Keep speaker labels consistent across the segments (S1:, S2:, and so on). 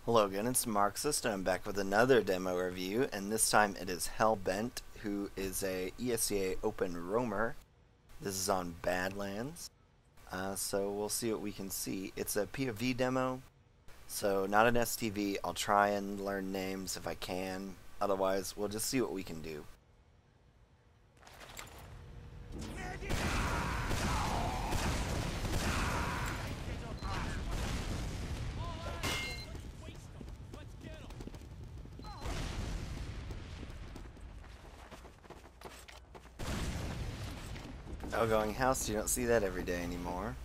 S1: Hello again, it's Marxist, and I'm back with another demo review, and this time it is Hellbent, who is a ESEA open roamer. This is on Badlands, so we'll see what we can see. It's a POV demo, so not an STV. I'll try and learn names if I can, otherwise we'll just see what we can do. Outgoing house, you don't see that every day anymore.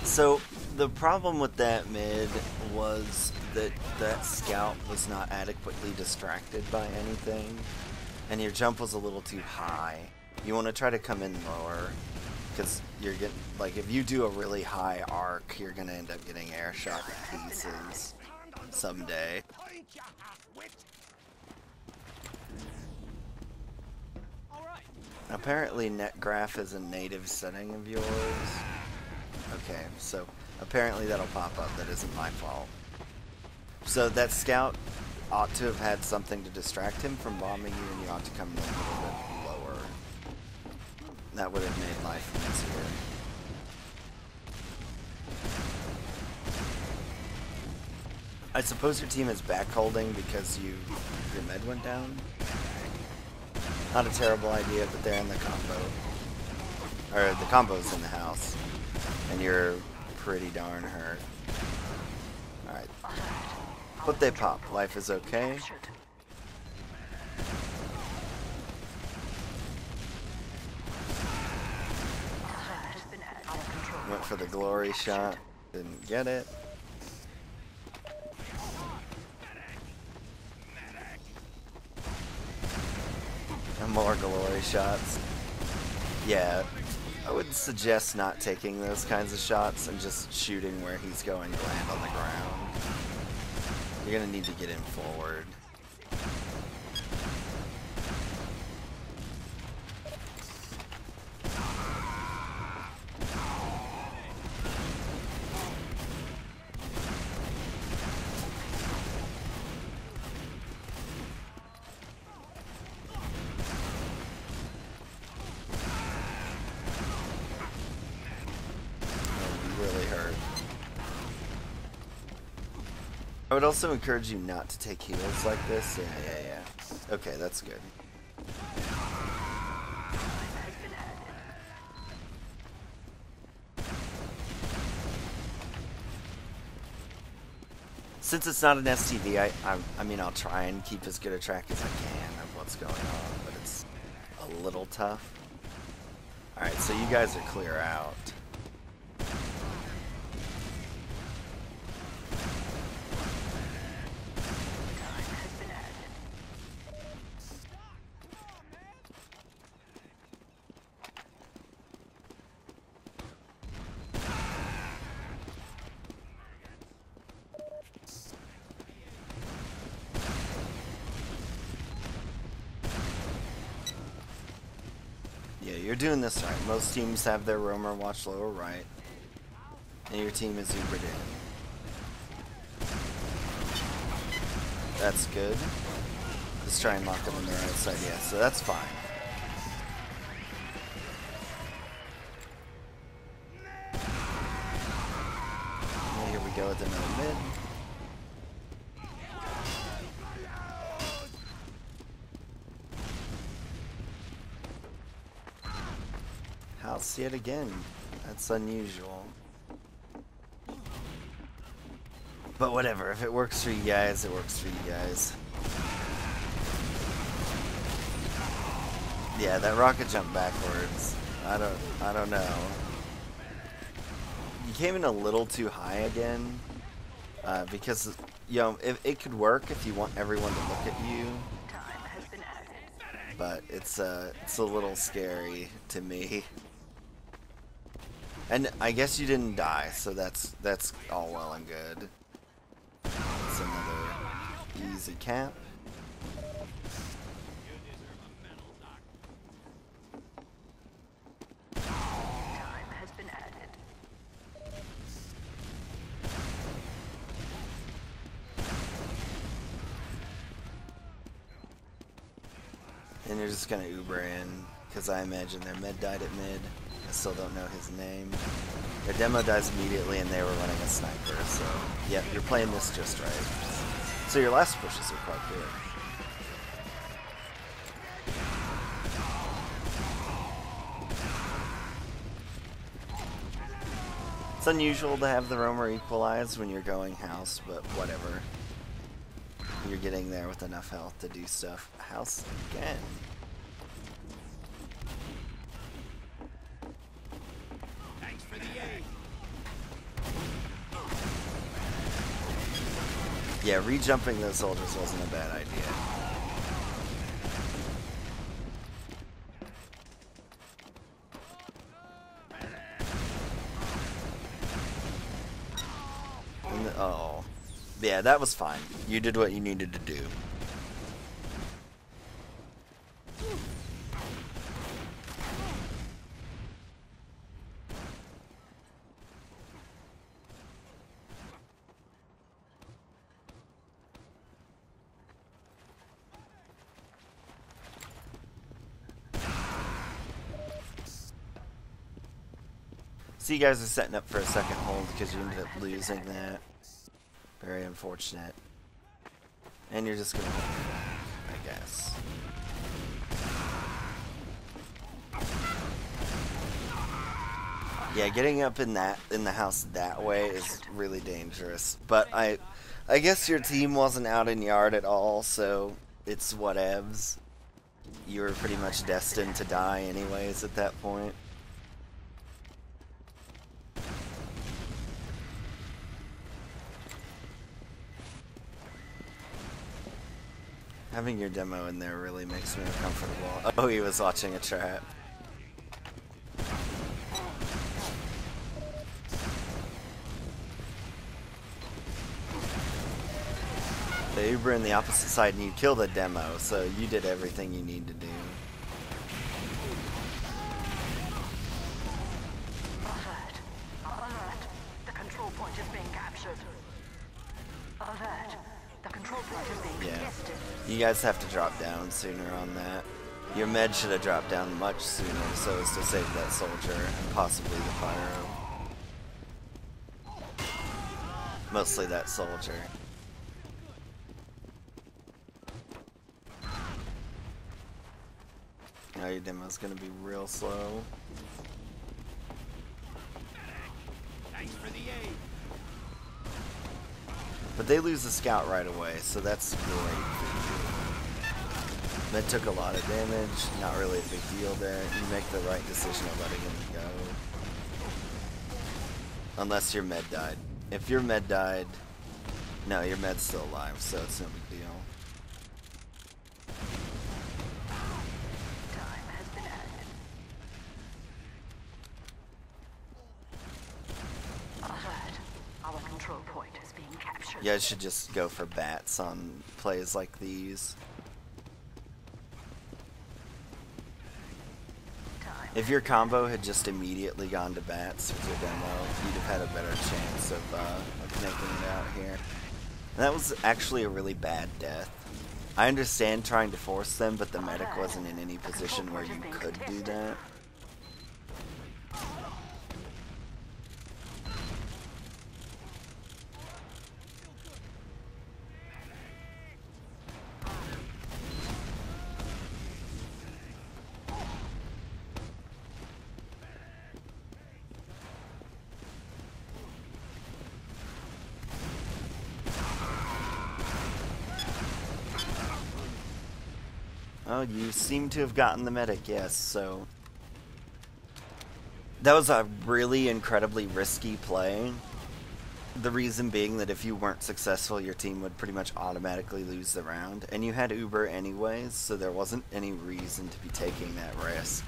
S1: So the problem with that mid was that that scout was not adequately distracted by anything, and your jump was a little too high. You want to try to come in lower, because you're getting, like, if you do a really high arc, you're gonna end up getting air shot to pieces someday. Apparently NetGraph is a native setting of yours. Okay, so apparently that'll pop up. That isn't my fault. So that scout ought to have had something to distract him from bombing you, and you ought to come in a little bit lower. That would have made life easier. I suppose your team is back holding because your med went down? Not a terrible idea, but they're in the combo. Or the combo's in the house. And you're pretty darn hurt. Alright. But they pop. Life is okay. Went for the glory shot. Didn't get it. And more glory shots. Yeah. I would suggest not taking those kinds of shots and just shooting where he's going to land on the ground. You're gonna need to get him forward. I would also encourage you not to take heals like this. Yeah. Okay, that's good. Since it's not an STV, I mean, I'll try and keep as good a track as I can of what's going on, but it's a little tough. Alright, so you guys are clear out. Yeah, you're doing this right. Most teams have their roamer watch lower right, and your team is Ubered in. That's good. Let's try and lock them on the right side. Yeah, so that's fine. And here we go with another mid. House yet again. That's unusual. But whatever, if it works for you guys, it works for you guys. Yeah, that rocket jump backwards. I don't know. You came in a little too high again. Because, you know, it could work if you want everyone to look at you. But it's a little scary to me. And I guess you didn't die, so that's all well and good. It's another easy cap. And you're just gonna Uber in, because I imagine their med died at mid. I still don't know his name. Their demo dies immediately and they were running a sniper, so yep, you're playing this just right. So your last pushes are quite good. It's unusual to have the roamer equalize when you're going house, but whatever. You're getting there with enough health to do stuff. House again.
S2: Thanks for the aid.
S1: Yeah, re-jumping those soldiers wasn't a bad idea. Oh. Yeah, that was fine. You did what you needed to do. So you guys are setting up for a second hold because you ended up losing that. Very unfortunate. And you're just gonna win, I guess. Yeah, getting up in the house that way is really dangerous. But I guess your team wasn't out in yard at all, so it's whatevs. You were pretty much destined to die anyways at that point. Having your demo in there really makes me uncomfortable. Oh, he was watching a trap. The Uber in the opposite side and you killed the demo, so you did everything you need to do.
S3: Alert! Alert! The control point is being captured. Alert! The control point is being contested.
S1: You guys have to drop down sooner on that. Your med should have dropped down much sooner so as to save that soldier and possibly the pyro. Mostly that soldier. Now your demo's gonna be real slow.
S2: Thanks for the aid.
S1: But they lose the scout right away, so that's great. That took a lot of damage, not really a big deal there. You make the right decision of letting him go. Unless your med died. If your med died, no, your med's still alive, so it's no big deal.
S3: Time has been added. Alert! Our control point is being captured.
S1: You guys should just go for bats on plays like these. If your combo had just immediately gone to bats with your demo, you'd have had a better chance of making it out here. And that was actually a really bad death. I understand trying to force them, but the medic wasn't in any position where you could do that. Oh, you seem to have gotten the medic, yes, so... That was a really incredibly risky play. The reason being that if you weren't successful, your team would pretty much automatically lose the round. And you had Uber anyways, so there wasn't any reason to be taking that risk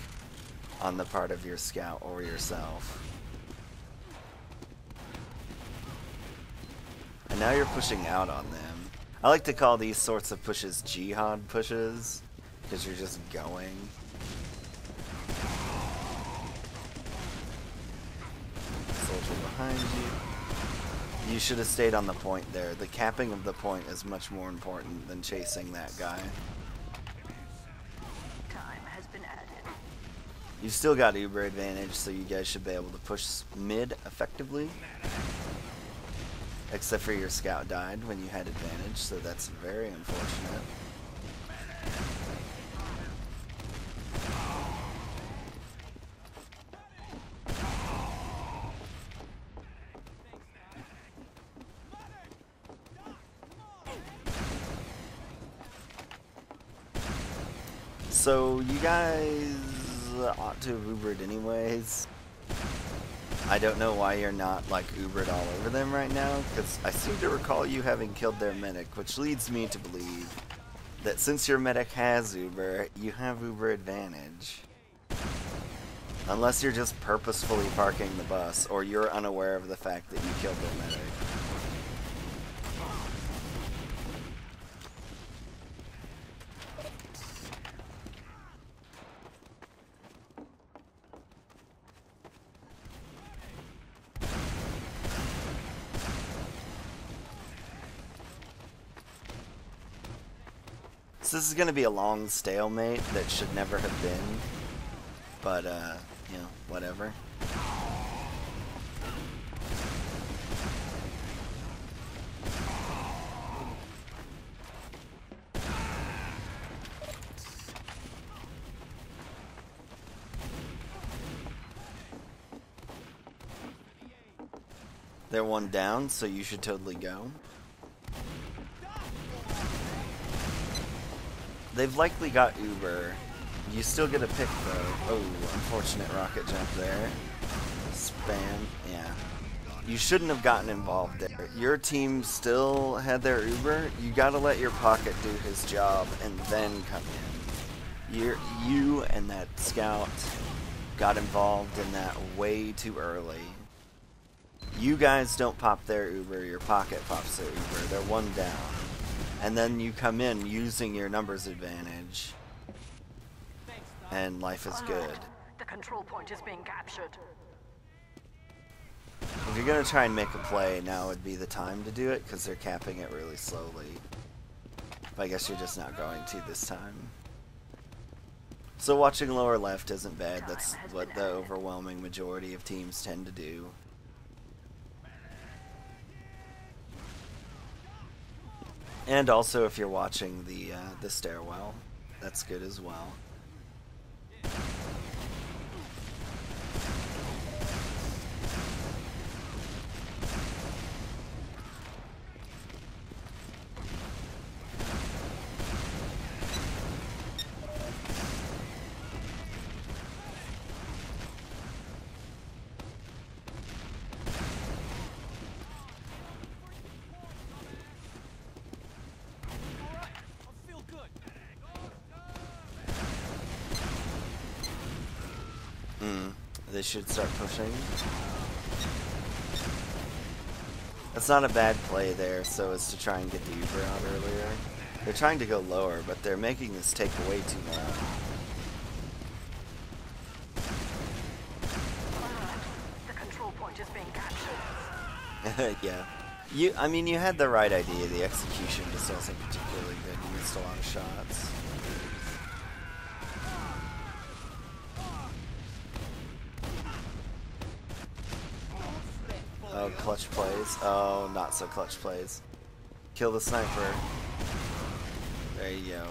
S1: on the part of your scout or yourself. And now you're pushing out on them. I like to call these sorts of pushes jihad pushes, because you're just going. Soldier behind you. You should have stayed on the point there. The capping of the point is much more important than chasing that guy.
S3: has been added.
S1: You still got Uber advantage, so you guys should be able to push mid effectively. Except for your scout died when you had advantage, so that's very unfortunate. So you guys ought to have Ubered anyways. I don't know why you're not like Ubered all over them right now, because I seem to recall you having killed their medic, which leads me to believe that since your medic has Uber, you have Uber advantage. Unless you're just purposefully parking the bus, or you're unaware of the fact that you killed their medic. So this is going to be a long stalemate that should never have been, but, you know, whatever. They're one down, so you should totally go. They've likely got Uber. You still get a pick though. Oh, unfortunate rocket jump there. Spam. Yeah. You shouldn't have gotten involved there. Your team still had their Uber. You gotta let your pocket do his job and then come in. You and that scout got involved in that way too early. You guys don't pop their Uber, your pocket pops their Uber. They're one down. And then you come in using your numbers advantage. And life is good.
S3: The control point is being captured.
S1: If you're going to try and make a play, now would be the time to do it, because they're capping it really slowly. But I guess you're just not going to this time. So watching lower left isn't bad. That's what the overwhelming majority of teams tend to do. And also, if you're watching the stairwell, that's good as well. They should start pushing. That's not a bad play there, so as to try and get the Uber out earlier. They're trying to go lower, but they're making this take way too long.
S3: The control point is being captured.
S1: Yeah. I mean, you had the right idea. The execution just wasn't particularly good. You missed a lot of shots. Oh, clutch plays. Oh, not so clutch plays. Kill the sniper. There you go.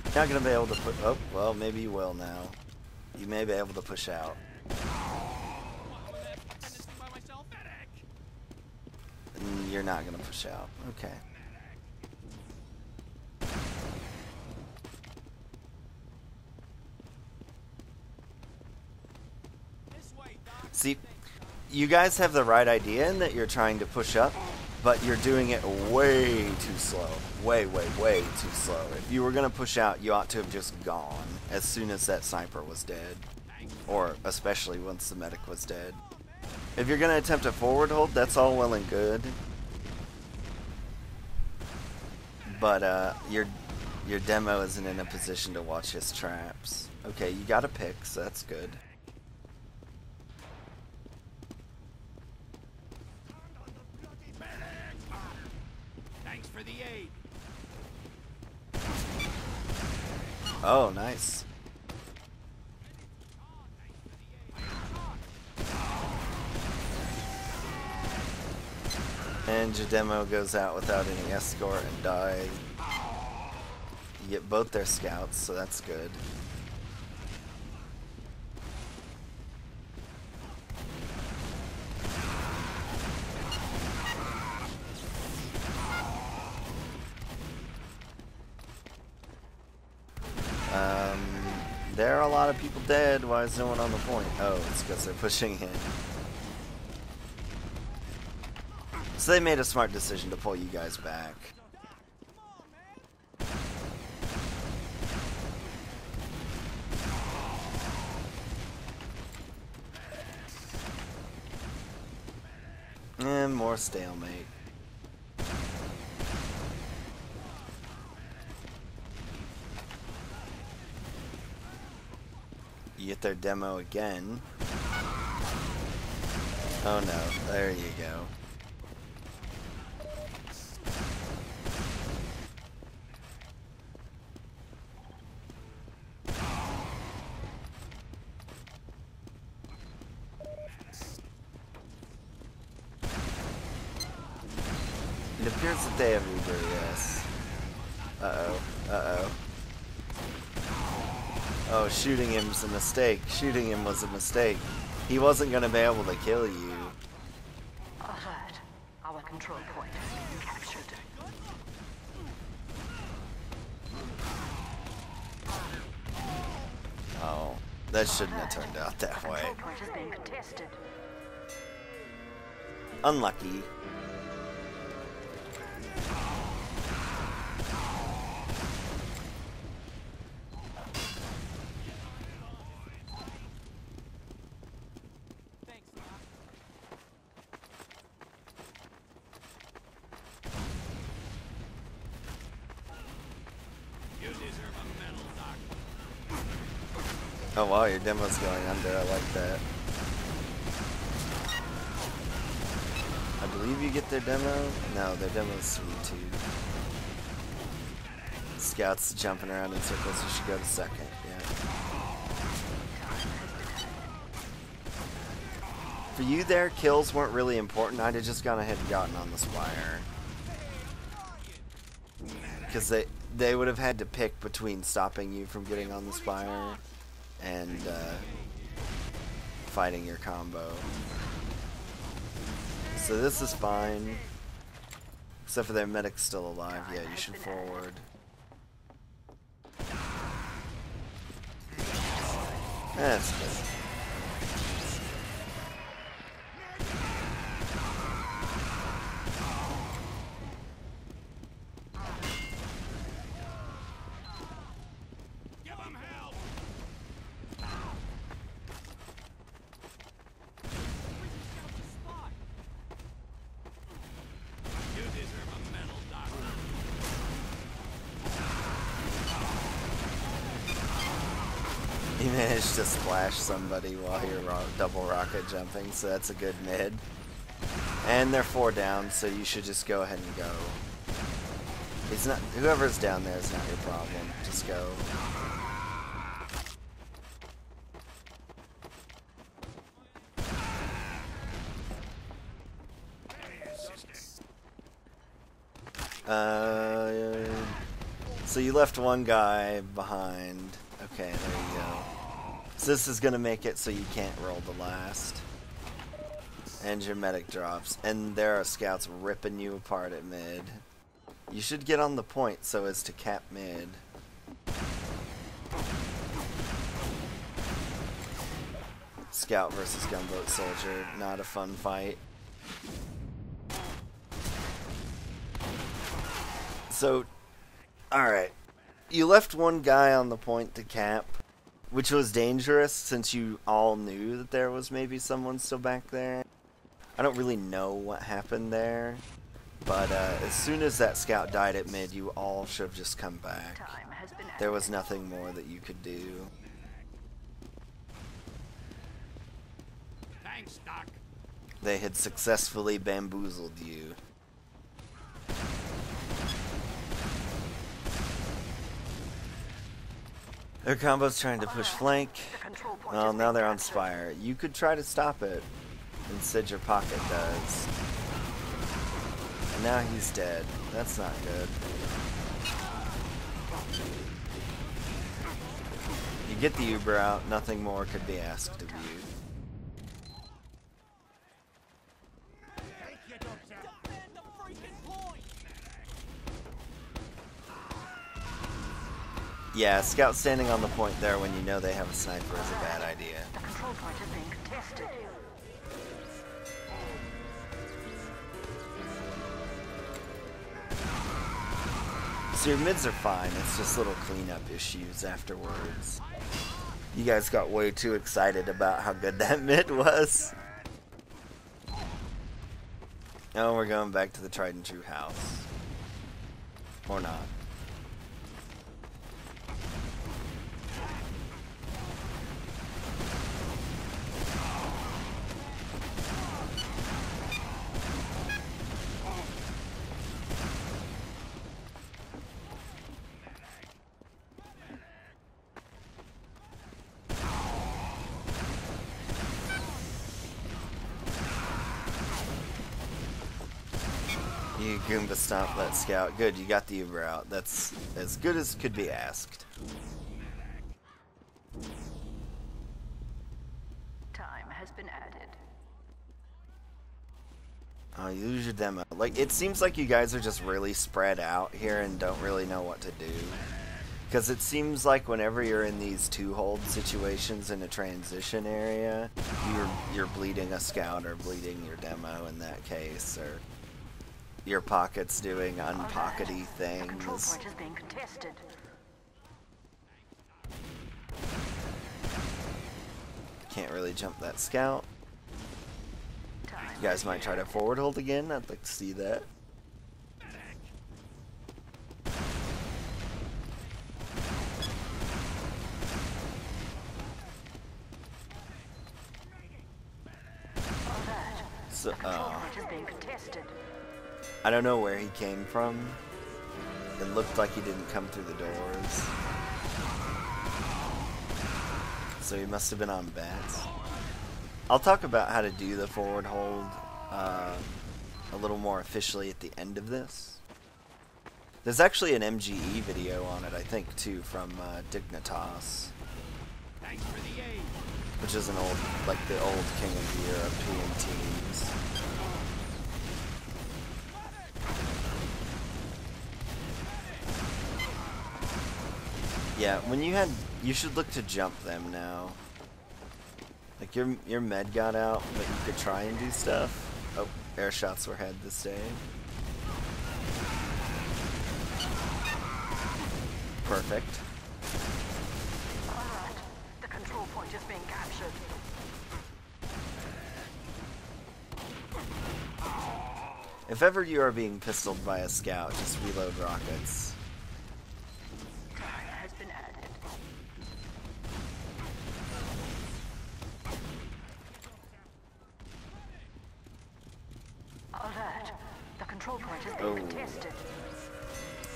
S1: You're not gonna be able to put. Oh, well, maybe you will now. You may be able to push out. You're not gonna push out. Okay. See, you guys have the right idea in that you're trying to push up, but you're doing it way too slow. Way too slow. If you were going to push out, you ought to have just gone as soon as that sniper was dead. Or especially once the medic was dead. If you're going to attempt a forward hold, that's all well and good. But your demo isn't in a position to watch his traps. Okay, you got a pick, so that's good.
S2: For the aid.
S1: Oh, nice. And your demo goes out without any escort and dies. You get both their scouts, so that's good. There are a lot of people dead. Why is no one on the point? Oh, it's because they're pushing in. So they made a smart decision to pull you guys back. And more stalemate. You get their demo again. Oh no, there you go. It appears that they have Uber, yes. Uh-oh, uh-oh. Oh, shooting him's a mistake. Shooting him was a mistake. He wasn't going to be able to kill you.
S3: Alert. Our control point is being captured.
S1: Oh, that shouldn't have turned out that way.
S3: Control point is being contested.
S1: Unlucky. Oh wow, your demo's going under, I like that. I believe you get their demo? No, their demo's sweet too. Scouts jumping around in circles, you should go to second, yeah. For you there, kills weren't really important, I'd have just gone ahead and gotten on the Spire. Because they would have had to pick between stopping you from getting on the Spire and fighting your combo. So this is fine. Except for their medic's still alive. Yeah, you should forward. That's good. You managed to splash somebody while you're double rocket jumping, so that's a good mid. And they're 4 down, so you should just go ahead and go. It's not, whoever's down there is not your problem. Just go. So you left one guy behind. Okay, there you go. So this is gonna make it so you can't roll the last. And your medic drops. And there are scouts ripping you apart at mid. You should get on the point so as to cap mid. Scout versus gunboat soldier, not a fun fight. So, alright. You left one guy on the point to cap, which was dangerous since you all knew that there was maybe someone still back there. I don't really know what happened there, but as soon as that scout died at mid, you all should have just come back. There was nothing more that you could do.
S2: Thanks, Doc.
S1: They had successfully bamboozled you. Their combo's trying to push flank. Well, now they're on Spire. You could try to stop it. Instead, your pocket does. now he's dead. That's not good. You get the Uber out, nothing more could be asked of you. Yeah, scout standing on the point there when you know they have a sniper is a bad idea.
S3: The control point is being contested.
S1: So your mids are fine, it's just little cleanup issues afterwards. You guys got way too excited about how good that mid was. Oh, we're going back to the tried and true house. Or not. You Goomba stomp that scout. Good, you got the Uber out. That's as good as could be asked.
S3: Time has been added.
S1: Oh, you lose your demo. Like, it seems like you guys are just really spread out here and don't really know what to do. Because it seems like whenever you're in these two-hold situations in a transition area, you're bleeding a scout or bleeding your demo in that case, or your pocket's doing unpockety
S3: The control
S1: things.
S3: point is being contested.
S1: Can't really jump that scout. You guys might try to forward hold again. I'd like to see that. So,
S3: Control point is being contested.
S1: I don't know where he came from. It looked like he didn't come through the doors. So he must have been on bats. I'll talk about how to do the forward hold a little more officially at the end of this. There's actually an MGE video on it, I think, too, from Dignitas.
S2: Thanks for the aid.
S1: Which is an old, like the old King of the European teams. Yeah, when you should look to jump them now. Like your med got out, but you could try and do stuff. Oh, air shots were had this day. Perfect.
S3: Alright, the control point is being captured.
S1: If ever you are being pistoled by a scout, just reload rockets.
S3: Time has been added. Alert, the control point is being contested.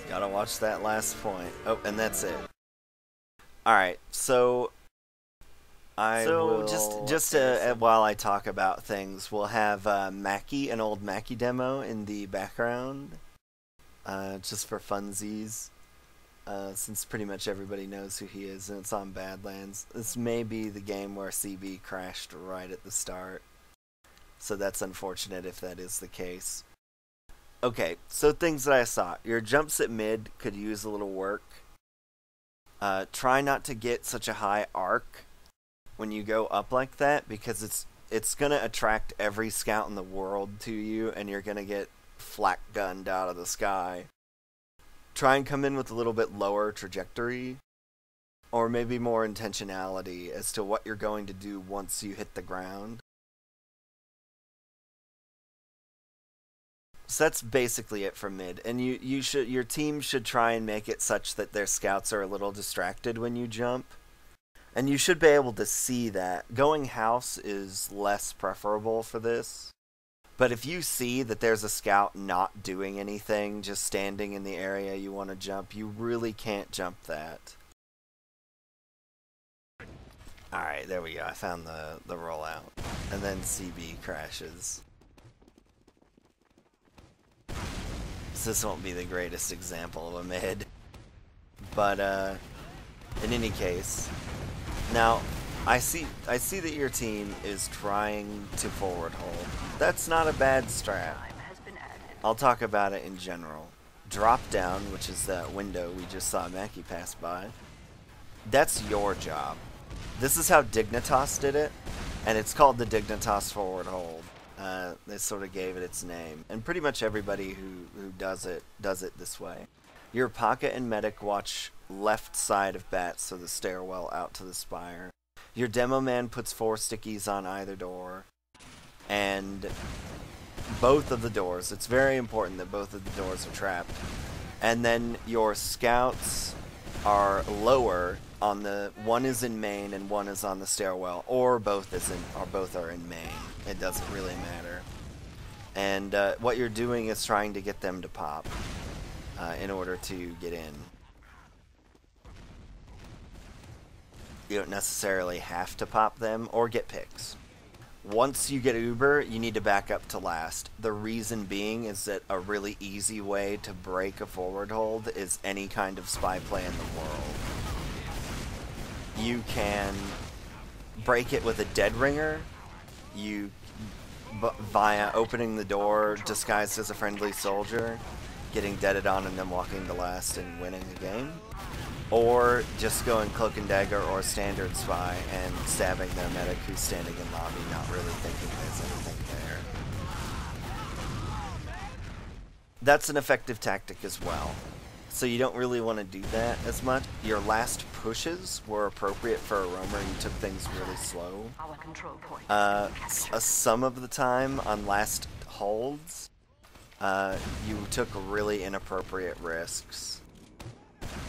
S1: Gotta watch that last point. Oh, and that's it. Alright, so while I talk about things, we'll have Mackie, an old Mackie demo in the background, just for funsies, since pretty much everybody knows who he is, and it's on Badlands. This may be the game where CB crashed right at the start, so that's unfortunate if that is the case. Okay, so things that I saw. Your jumps at mid could use a little work. Try not to get such a high arc when you go up like that, because it's gonna attract every scout in the world to you, and you're gonna get flak gunned out of the sky. Try and come in with a little bit lower trajectory, or maybe more intentionality as to what you're going to do once you hit the ground. So that's basically it for mid, and your team should try and make it such that their scouts are a little distracted when you jump. And you should be able to see that. Going house is less preferable for this. But if you see that there's a scout not doing anything, just standing in the area you want to jump, you really can't jump that. Alright, there we go. I found the rollout. And then CB crashes. this won't be the greatest example of a mid. But in any case, now I see that your team is trying to forward hold. That's not a bad strat. I'll talk about it in general. Drop down, which is that window we just saw Mackie pass by. That's your job. This is how Dignitas did it, and it's called the Dignitas forward hold. They sort of gave it its name, and pretty much everybody who does it this way. Your pocket and medic watch left side of bat, so the stairwell out to the spire. Your demo man puts 4 stickies on either door, and both of the doors. It's very important that both of the doors are trapped. And then your scouts are lower on the one is in main and one is on the stairwell, or both are in main. It doesn't really matter. And what you're doing is trying to get them to pop in order to get in. You don't necessarily have to pop them or get picks. Once you get Uber, you need to back up to last. The reason being is that a really easy way to break a forward hold is any kind of spy play in the world. You can break it with a dead ringer. Via opening the door disguised as a friendly soldier, getting deaded on and then walking to last and winning the game. Or just going cloak and dagger or standard spy and stabbing their medic who's standing in lobby, not really thinking there's anything there. That's an effective tactic as well. So you don't really want to do that as much. Your last pushes were appropriate for a roamer. You took things really slow. Some of the time on last holds, you took really inappropriate risks.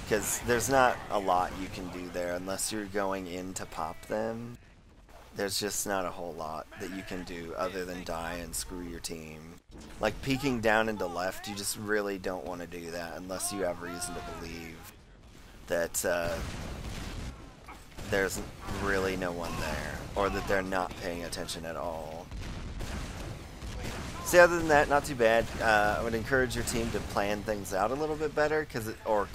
S1: Because there's not a lot you can do there unless you're going in to pop them. There's just not a whole lot that you can do other than die and screw your team. Like peeking down into left, you just really don't want to do that unless you have reason to believe that there's really no one there, or that they're not paying attention at all. See, other than that, not too bad. I would encourage your team to plan things out a little bit better, or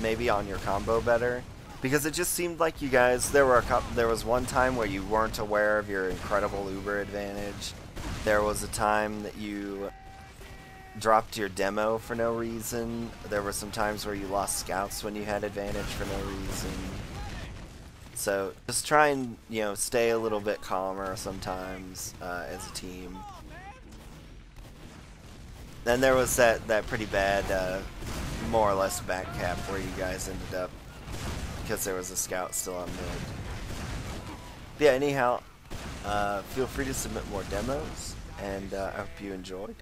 S1: maybe on your combo better, because it just seemed like you guys. There was one time where you weren't aware of your incredible Uber advantage. There was a time that you dropped your demo for no reason. There were some times where you lost scouts when you had advantage for no reason. So just try and stay a little bit calmer sometimes as a team. Then there was that pretty bad, more or less back cap where you guys ended up because there was a scout still on mid. But yeah, anyhow, feel free to submit more demos, and I hope you enjoyed.